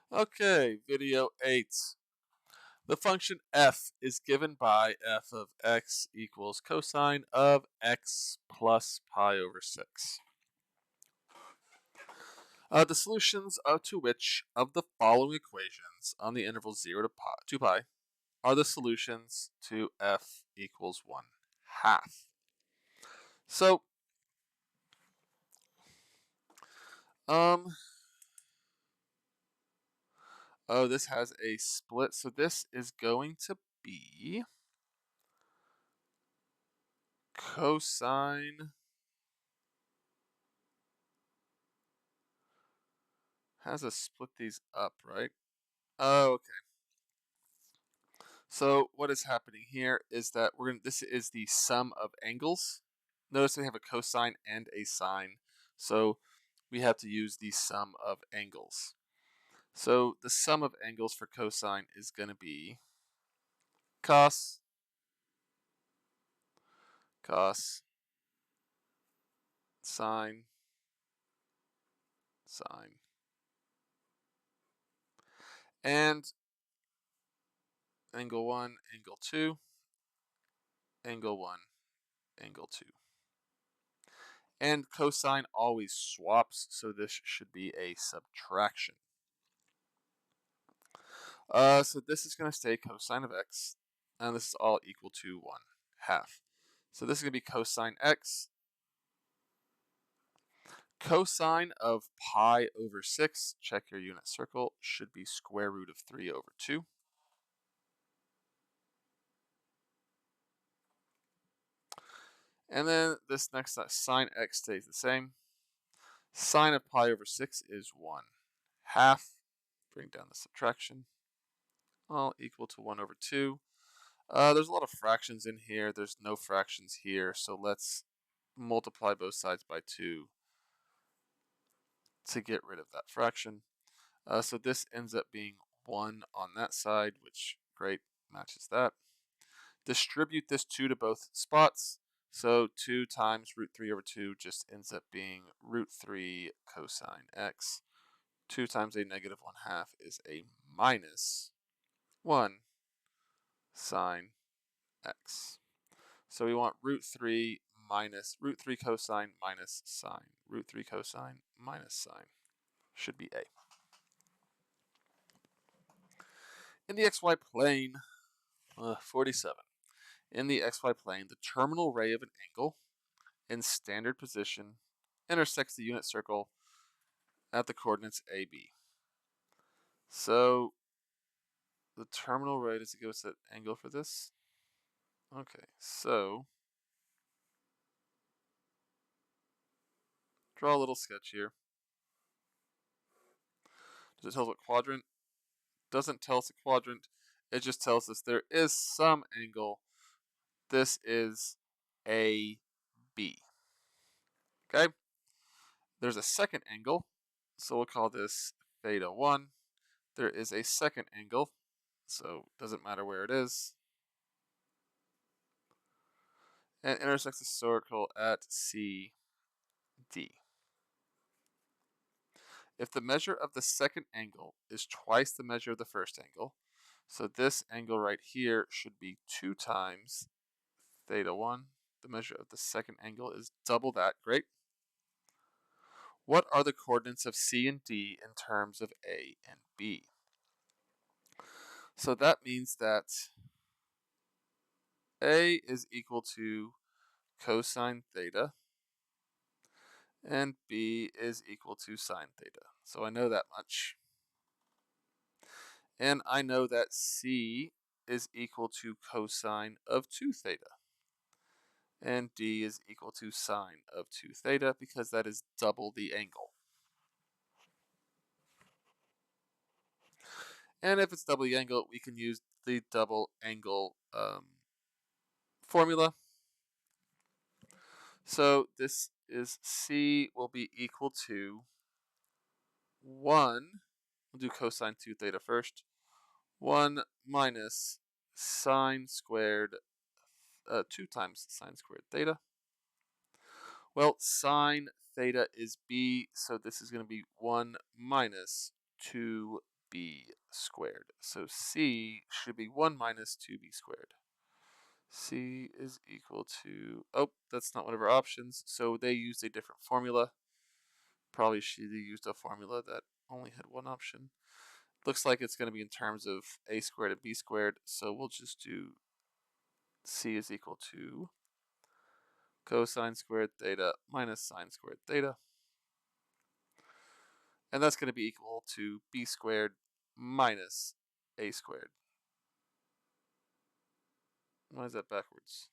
Okay, video 8. The function f is given by f of x equals cosine of x plus pi over 6. The solutions to which of the following equations on the interval 0 to 2 pi are the solutions to f equals 1 half? So, um, oh, this has a split. So this is going to be cosine has to split these up, right? Oh, okay. So what is happening here is that this is the sum of angles. Notice we have a cosine and a sine. So we have to use the sum of angles. So the sum of angles for cosine is going to be cos, cos, sine, sine. And angle 1, angle 2, angle 1, angle 2. And cosine always swaps, so this should be a subtraction. So this is going to stay cosine of x, and this is all equal to 1 half. So this is going to be cosine x. Cosine of pi over 6, check your unit circle, should be square root of 3 over 2. And then this next sine x stays the same. Sine of pi over 6 is 1 half. Bring down the subtraction. All equal to 1 over 2. There's a lot of fractions in here. There's no fractions here, so let's multiply both sides by 2 to get rid of that fraction. So this ends up being 1 on that side, which, great, matches that. Distribute this 2 to both spots. So 2 times root 3 over 2 just ends up being root 3 cosine x. 2 times a negative 1 half is a minus 1 sine x. So we want root 3 cosine minus sine. Root 3 cosine minus sine should be a. In the xy plane, 47. In the xy plane, the terminal ray of an angle in standard position intersects the unit circle at the coordinates AB. So the terminal ray, does it give us that angle for this? Okay, so draw a little sketch here. Does it tell us what quadrant? Doesn't tell us a quadrant. It just tells us there is some angle. This is AB. Okay? There's a second angle, so we'll call this theta 1. There is a second angle, so it doesn't matter where it is. And intersects the circle at CD. If the measure of the second angle is twice the measure of the first angle, so this angle right here should be 2 times theta 1. The measure of the second angle is double that. Great. What are the coordinates of C and D in terms of A and B? So that means that A is equal to cosine theta, and B is equal to sine theta. So I know that much. And I know that C is equal to cosine of 2 theta. And D is equal to sine of 2 theta because that is double the angle. And if it's double the angle, we can use the double angle formula. So this is C will be equal to 1, we'll do cosine 2 theta first, 1 minus sine squared, 2 times sine squared theta. Well, sine theta is B, so this is going to be 1 minus 2 b squared. So c should be 1 minus 2b squared. C is equal to, oh, that's not one of our options, so they used a different formula. Probably should have used a formula that only had one option. Looks like it's going to be in terms of a squared and b squared, so we'll just do C is equal to cosine squared theta minus sine squared theta. And that's going to be equal to b squared minus a squared. Why is that backwards?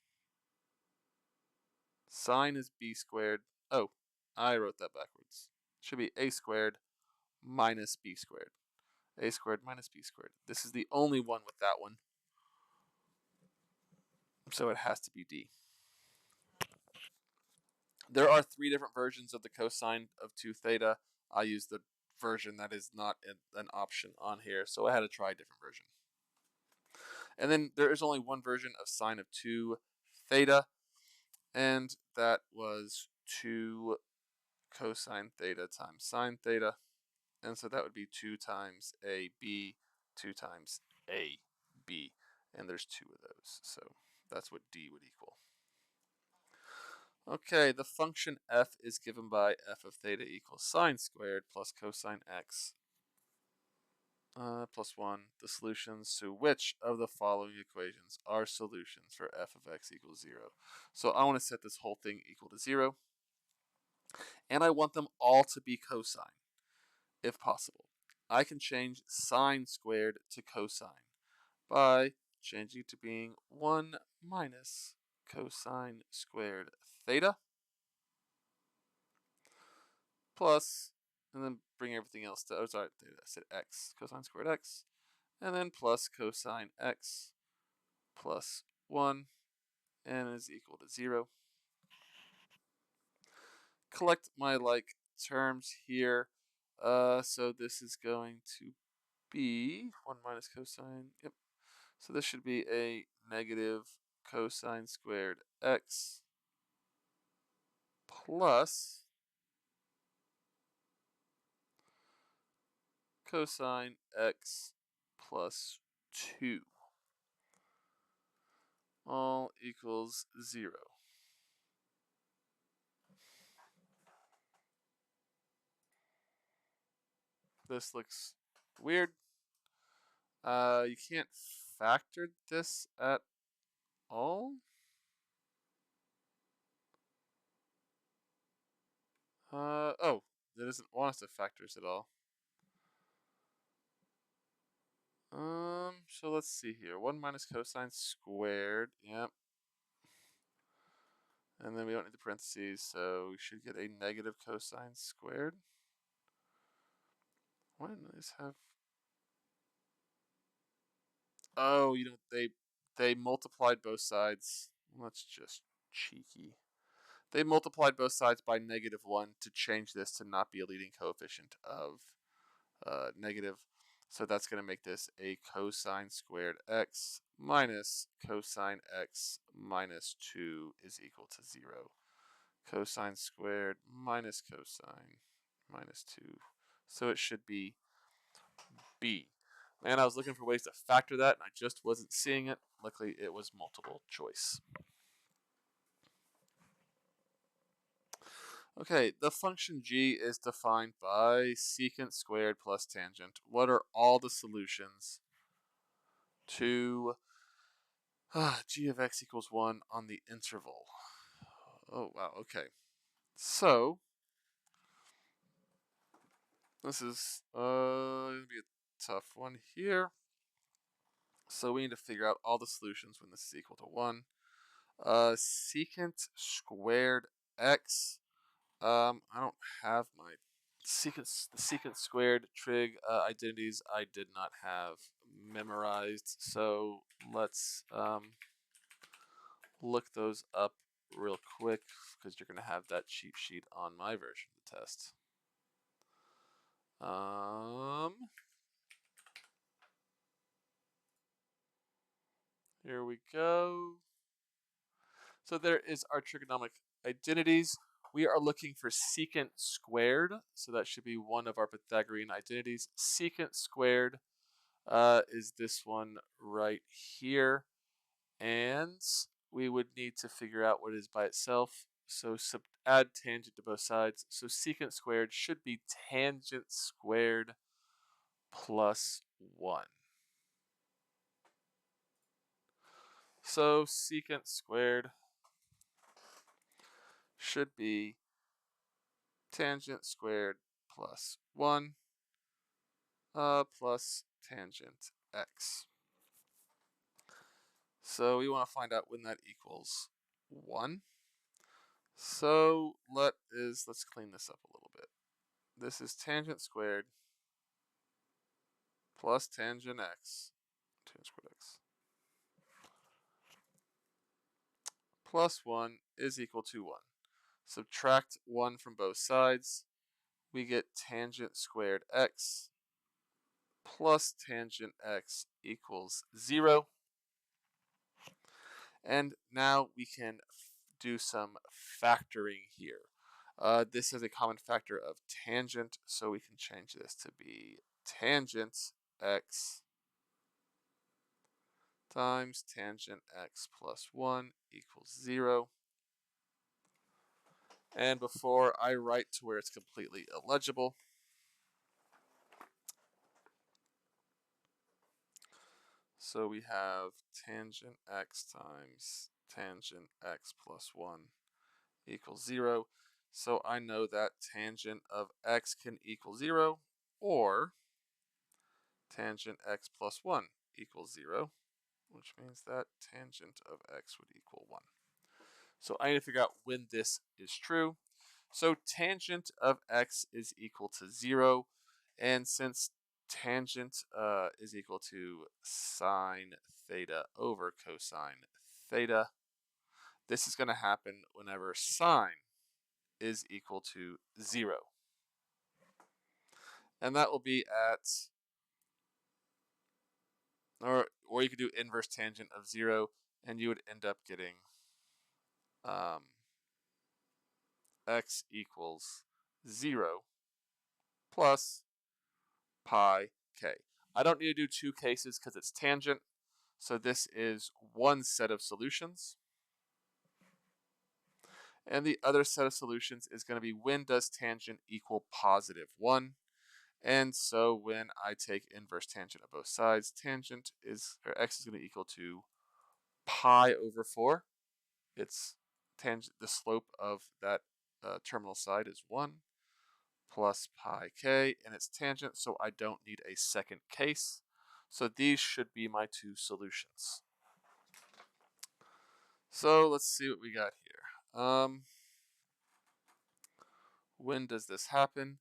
Sine is b squared. Oh, I wrote that backwards. It should be a squared minus b squared. A squared minus b squared. This is the only one with that one. So it has to be D. There are 3 different versions of the cosine of 2 theta. I used the version that is not an option on here, so I had to try a different version. And then there is only one version of sine of 2 theta, and that was 2 cosine theta times sine theta. And so that would be 2 times AB, 2 times AB. And there's 2 of those, so that's what D would equal. Okay, the function f is given by f of theta equals sine squared plus cosine x plus 1. The solutions to which of the following equations are solutions for f of x equals 0? So I want to set this whole thing equal to 0. And I want them all to be cosine, if possible. I can change sine squared to cosine by changing it to being 1 minus cosine squared theta plus, and then bring everything else to, oh sorry, I said x, cosine squared x, and then plus cosine x plus 1, and is equal to 0. Collect my like terms here. So this is going to be 1 minus cosine, yep. So this should be a negative cosine squared x plus cosine x plus 2 all equals 0. This looks weird. You can't factor this at all. Oh, it doesn't want us to factor this at all. So let's see here. 1 minus cosine squared. Yep. And then we don't need the parentheses, so we should get a negative cosine squared. Why didn't these have? Oh, you know, they multiplied both sides. That's just cheeky. They multiplied both sides by -1 to change this to not be a leading coefficient of negative. So that's going to make this a cosine squared x minus cosine x minus 2 is equal to 0. Cosine squared minus cosine minus 2. So it should be B. Man, I was looking for ways to factor that, and I just wasn't seeing it. Luckily, it was multiple choice. Okay, the function g is defined by secant squared plus tangent. What are all the solutions to g of x equals 1 on the interval? Oh, wow, okay. So, this is going to be a tough one here. So we need to figure out all the solutions when this is equal to 1. Secant squared x. I don't have my the secant squared trig identities I did not have memorized, so let's look those up real quick because you're going to have that cheat sheet on my version of the test. Here we go. So there is our trigonomic identities. we are looking for secant squared, so that should be one of our Pythagorean identities. Secant squared is this one right here, and we would need to figure out what it is by itself. So add tangent to both sides. So secant squared should be tangent squared plus 1. So secant squared should be tangent squared plus 1 plus tangent x. So we want to find out when that equals 1. So let's clean this up a little bit. This is tangent squared plus tangent x, tangent squared x, plus 1 is equal to 1. Subtract 1 from both sides. We get tangent squared x plus tangent x equals 0. And now we can do some factoring here. This is a common factor of tangent, so we can change this to be tangent x times tangent x plus 1 equals 0. And before I write to where it's completely illegible, so we have tangent x times tangent x plus 1 equals 0. So I know that tangent of x can equal 0, or tangent x plus 1 equals 0, which means that tangent of x would equal 1. So I need to figure out when this is true. So tangent of x is equal to 0, and since tangent is equal to sine theta over cosine theta, this is going to happen whenever sine is equal to 0. And that will be at, or you could do inverse tangent of 0, and you would end up getting x equals 0 plus pi k. I don't need to do two cases because it's tangent, so this is one set of solutions. And the other set of solutions is going to be when does tangent equal positive 1? And so when I take inverse tangent of both sides, tangent is, or x is going to equal to pi over 4. It's tangent, the slope of that terminal side is 1 plus pi k, and it's tangent, so I don't need a second case. So these should be my two solutions. So let's see what we got here. When does this happen?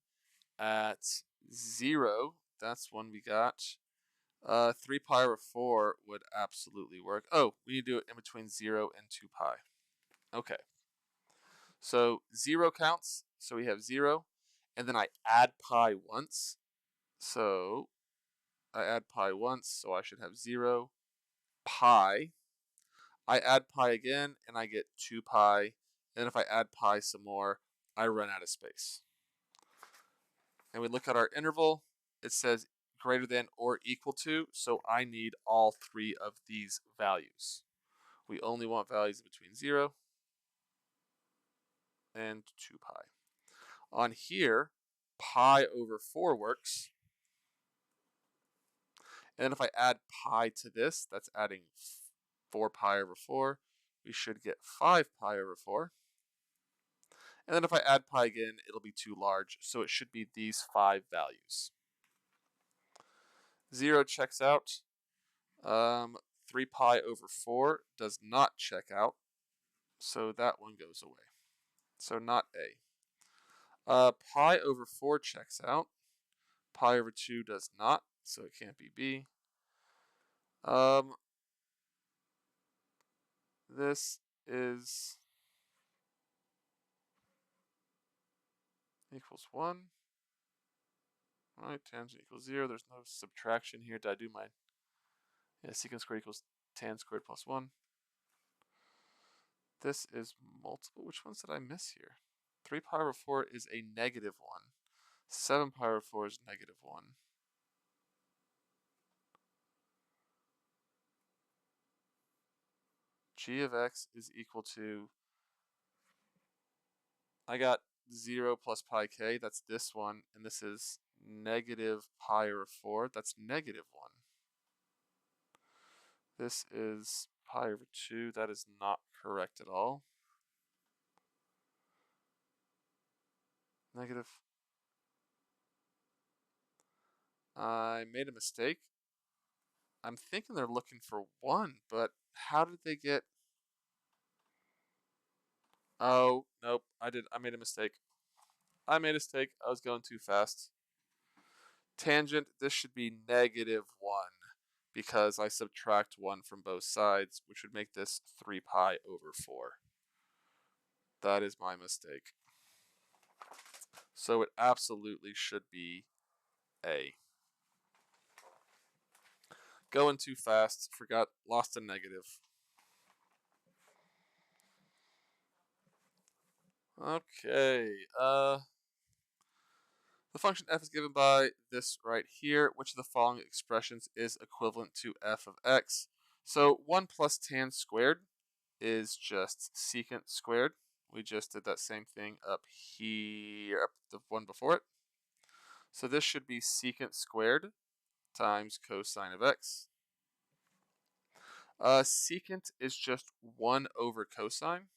At 0, that's when we got. 3 pi over 4 would absolutely work. Oh, we need to do it in between 0 and 2 pi. Okay. So 0 counts, so we have 0, and then I add pi once. So I add pi once, so I should have 0 pi. I add pi again, and I get 2 pi. And if I add pi some more, I run out of space. And we look at our interval. It says greater than or equal to, so I need all three of these values. We only want values between 0 and 2 pi. On here, pi over 4 works. And then if I add pi to this, that's adding 4 pi over 4. We should get 5 pi over 4. And then if I add pi again, it'll be too large, so it should be these 5 values. 0 checks out. 3 pi over 4 does not check out, so that one goes away. So not A. Pi over 4 checks out. Pi over 2 does not, so it can't be B. This is equals 1. All right, tangent equals 0. There's no subtraction here. Did I do my secant squared equals tan squared plus 1? This is multiple. Which ones did I miss here? 3 pi over 4 is a negative 1. 7 pi over 4 is negative 1. G of x is equal to, I got 0 plus pi k, that's this one, and this is negative pi over 4, that's negative 1. This is pi over 2, that is not correct at all. Negative. I made a mistake. I'm thinking they're looking for 1, but how did they get... Oh, nope, I made a mistake. I made a mistake, I was going too fast. Tangent, this should be negative 1 because I subtract 1 from both sides, which would make this 3 pi over 4. That is my mistake. So it absolutely should be A. Going too fast, lost a negative. Okay, the function f is given by this right here. Which of the following expressions is equivalent to f of x? So 1 plus tan squared is just secant squared. We just did that same thing up here, up the one before it. So this should be secant squared times cosine of x. Secant is just 1 over cosine.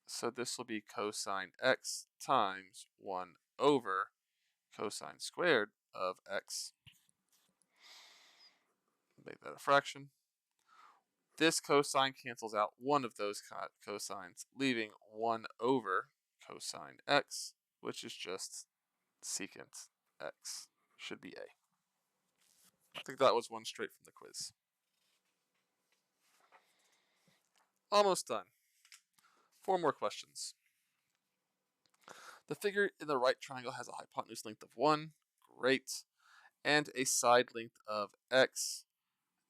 So this will be cosine x times 1 over cosine squared of x. Make that a fraction. This cosine cancels out one of those cosines, leaving 1 over cosine x, which is just secant x. Should be A. I think that was one straight from the quiz. Almost done. 4 more questions. The figure in the right triangle has a hypotenuse length of 1. Great. And a side length of x.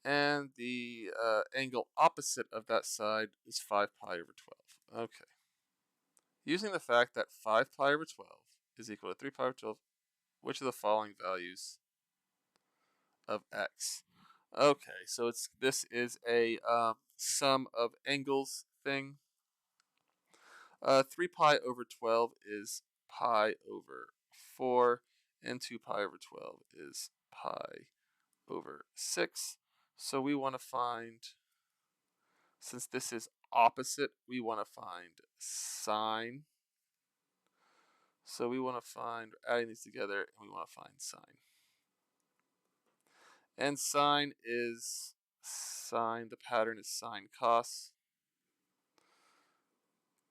And the angle opposite of that side is 5 pi over 12. Okay. Using the fact that 5 pi over 12 is equal to 3 pi over 12, which of the following values of x? Okay, so this is a sum of angles thing. 3 pi over 12 is pi over 4, and 2 pi over 12 is pi over 6. So we want to find, since this is opposite, we want to find sine. So we want to find, adding these together, and we want to find sine. And sine, the pattern is sine cos,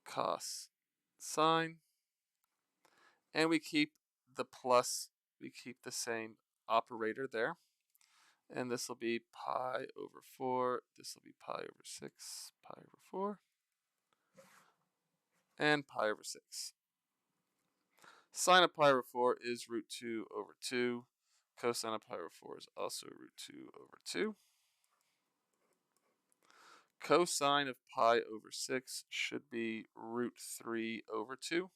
cos sine. And we keep the plus, we keep the same operator there. And this will be pi over 4, this will be pi over 6, pi over 4, and pi over 6. Sine of pi over 4 is root 2 over 2. Cosine of pi over 4 is also root 2 over 2. Cosine of pi over 6 should be root 3 over 2.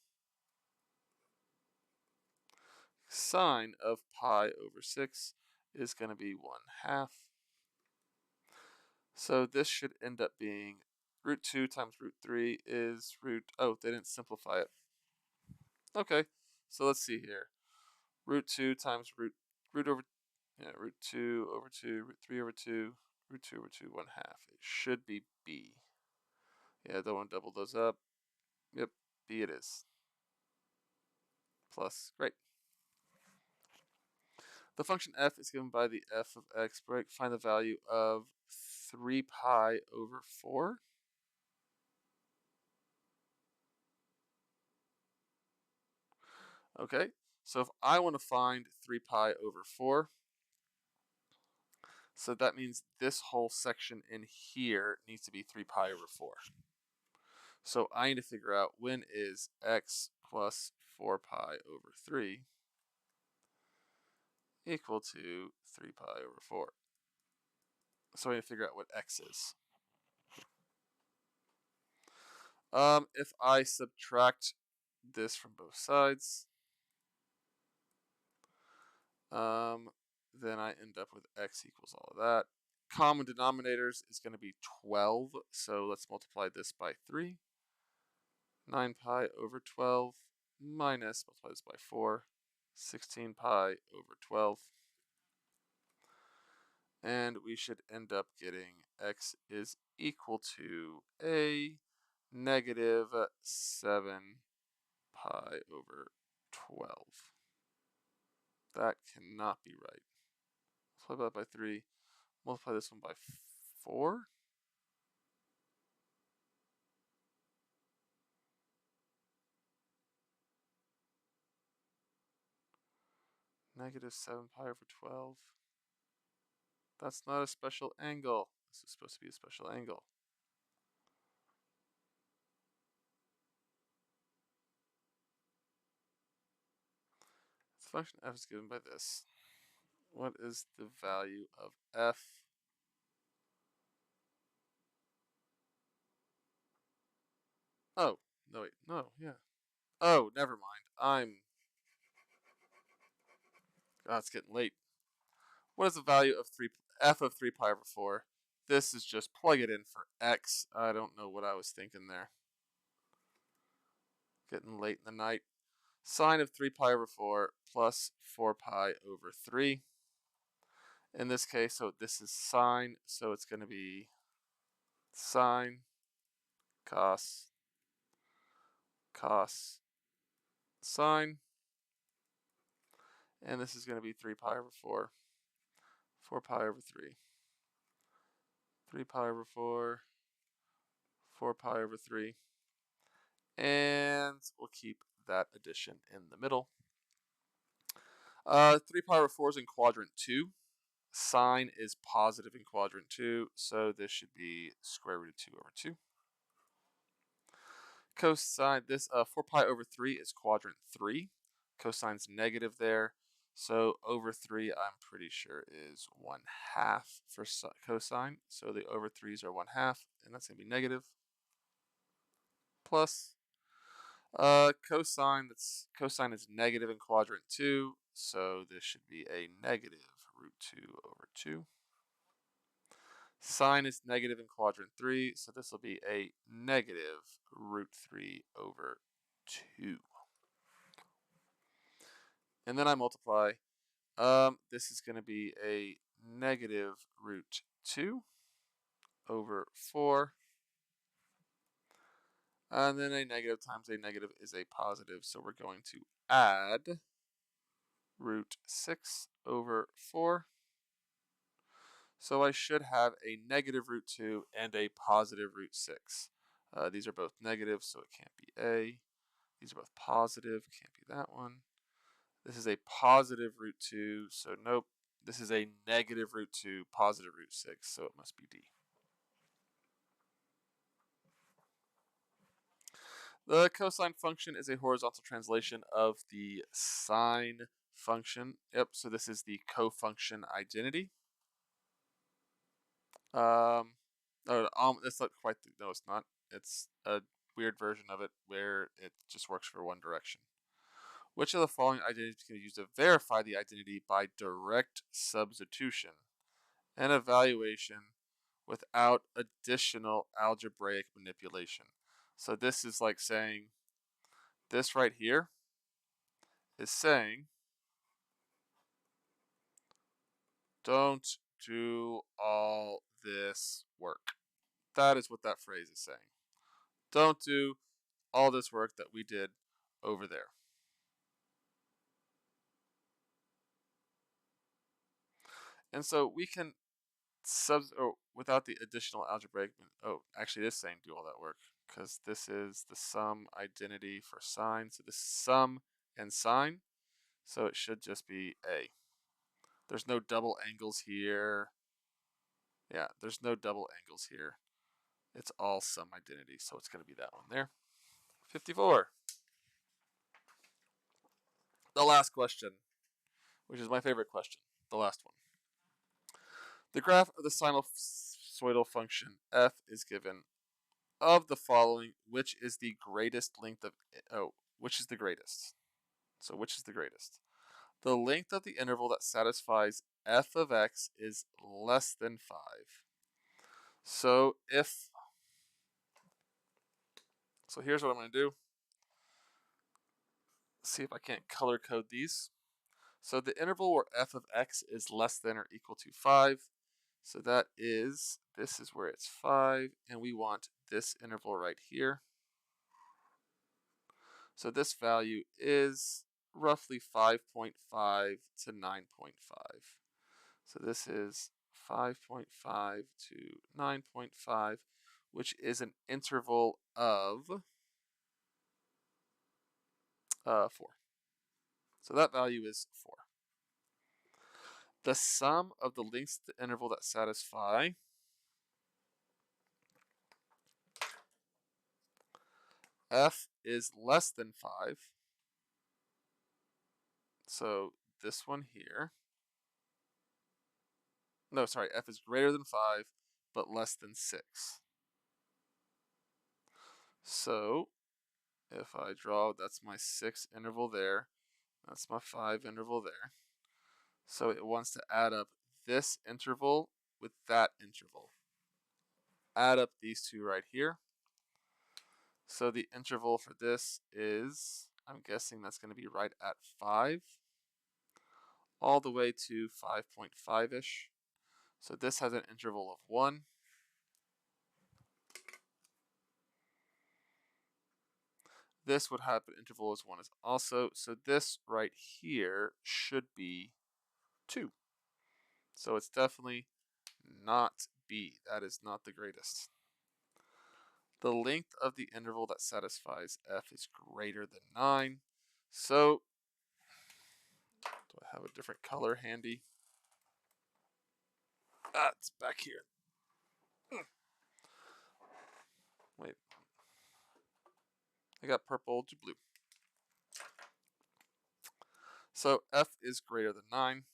Sine of pi over 6 is going to be 1/2. So this should end up being root 2 times root 3 is root, oh, they didn't simplify it. Okay, so let's see here. Root 2 times root over, root 2 over 2, root 3 over 2, root 2 over 2, 1/2. It should be B. Yeah, don't want to double those up. Yep, B it is. Plus, great. The function f is given by the f of x. Break, find the value of 3 pi over 4. Okay, so if I want to find 3 pi over 4, so that means this whole section in here needs to be 3 pi over 4. So I need to figure out when is x plus 4 pi over 3 equal to 3 pi over 4. So I need to figure out what x is. If I subtract this from both sides. Then I end up with x equals all of that. Common denominators is going to be 12, so let's multiply this by 3. 9 pi over 12 minus, multiply this by 4, 16 pi over 12. And we should end up getting x is equal to a negative 7 pi over 12. That cannot be right. Multiply that by 3. Multiply this one by 4. Negative 7 pi over 12. That's not a special angle. This is supposed to be a special angle. The function f is given by this. What is the value of f? Oh, no, wait, no, yeah. Oh, never mind. It's getting late. What is the value of f of 3 pi over 4? This is just plug it in for x. I don't know what I was thinking there. Getting late in the night. Sine of 3 pi over 4 plus 4 pi over 3. In this case, so this is sine, so it's going to be sine, cos, cos, sine. And this is going to be 3 pi over 4, 4 pi over 3. 3 pi over 4, 4 pi over 3. And we'll keep that addition in the middle. 3 pi over 4 is in quadrant 2. Sine is positive in quadrant 2, so this should be square root of 2 over 2. Cosine, this 4 pi over 3 is quadrant 3. Cosine's negative there, so over 3 I'm pretty sure is 1/2 for cosine. So the over 3's are 1/2, and that's going to be negative. Plus cosine is negative in quadrant 2, so this should be a negative root 2 over 2. Sine is negative in quadrant 3, so this will be a negative root 3 over 2. And then I multiply. This is going to be a negative root 2 over 4. And then a negative times a negative is a positive, so we're going to add root 6 over 4. So I should have a negative root 2 and a positive root 6. These are both negative, so it can't be A. These are both positive, can't be that one. This is a positive root 2, so nope. This is a negative root 2, positive root 6, so it must be D. The cosine function is a horizontal translation of the sine function. Yep, so this is the cofunction identity. It's not quite, no, it's not. It's a weird version of it where it just works for one direction. Which of the following identities can be used to verify the identity by direct substitution and evaluation without additional algebraic manipulation? So this is like saying, this right here is saying, don't do all this work. That is what that phrase is saying. Don't do all this work that we did over there. And so we can without the additional algebraic, actually this saying do all that work, because this is the sum identity for sine. So this is sum and sine, so it should just be A. There's no double angles here. Yeah, there's no double angles here. It's all sum identity, so it's going to be that one there. 54. The last question, which is my favorite question, the last one. The graph of the sinusoidal function f is given. Of the following, which is the greatest length of which is the greatest? So which is the greatest? The length of the interval that satisfies f of x is less than 5. So here's what I'm going to do. See if I can't color code these. So the interval where f of x is less than or equal to 5. So this is where it's 5, and we want this interval right here. So this value is roughly 5.5 to 9.5. So this is 5.5 to 9.5, which is an interval of 4. So that value is 4. The sum of the lengths of the interval that satisfy f is less than 5. So this one here. No, sorry, f is greater than 5, but less than 6. So if I draw, that's my 6 interval there. That's my 5 interval there. So it wants to add up this interval with that interval. Add up these two right here. So the interval for this is, I'm guessing that's going to be right at 5, all the way to 5.5-ish. So this has an interval of 1. This would have an interval as 1 as also. So this right here should be 2. So it's definitely not B. That is not the greatest. The length of the interval that satisfies f is greater than 9. So, do I have a different color handy? It's back here. Wait. I got purple to blue. So f is greater than 9.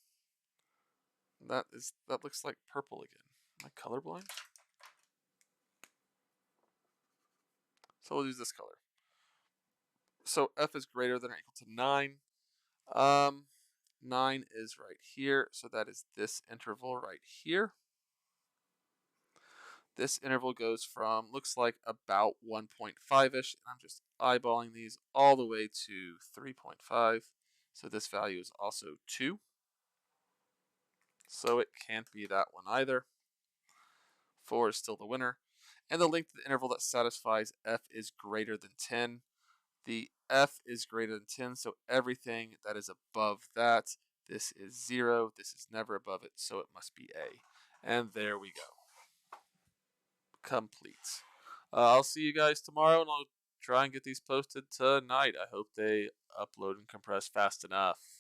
That looks like purple again. Am I colorblind? So we'll use this color. So f is greater than or equal to 9. 9 is right here, so that is this interval right here. This interval goes from, looks like about 1.5-ish, and I'm just eyeballing these all the way to 3.5. So this value is also 2. So it can't be that one either. 4 is still the winner. And the length of the interval that satisfies f is greater than 10. The f is greater than 10, so everything that is above that, this is 0, this is never above it, so it must be A. And there we go. Complete. I'll see you guys tomorrow, and I'll try and get these posted tonight. I hope they upload and compress fast enough.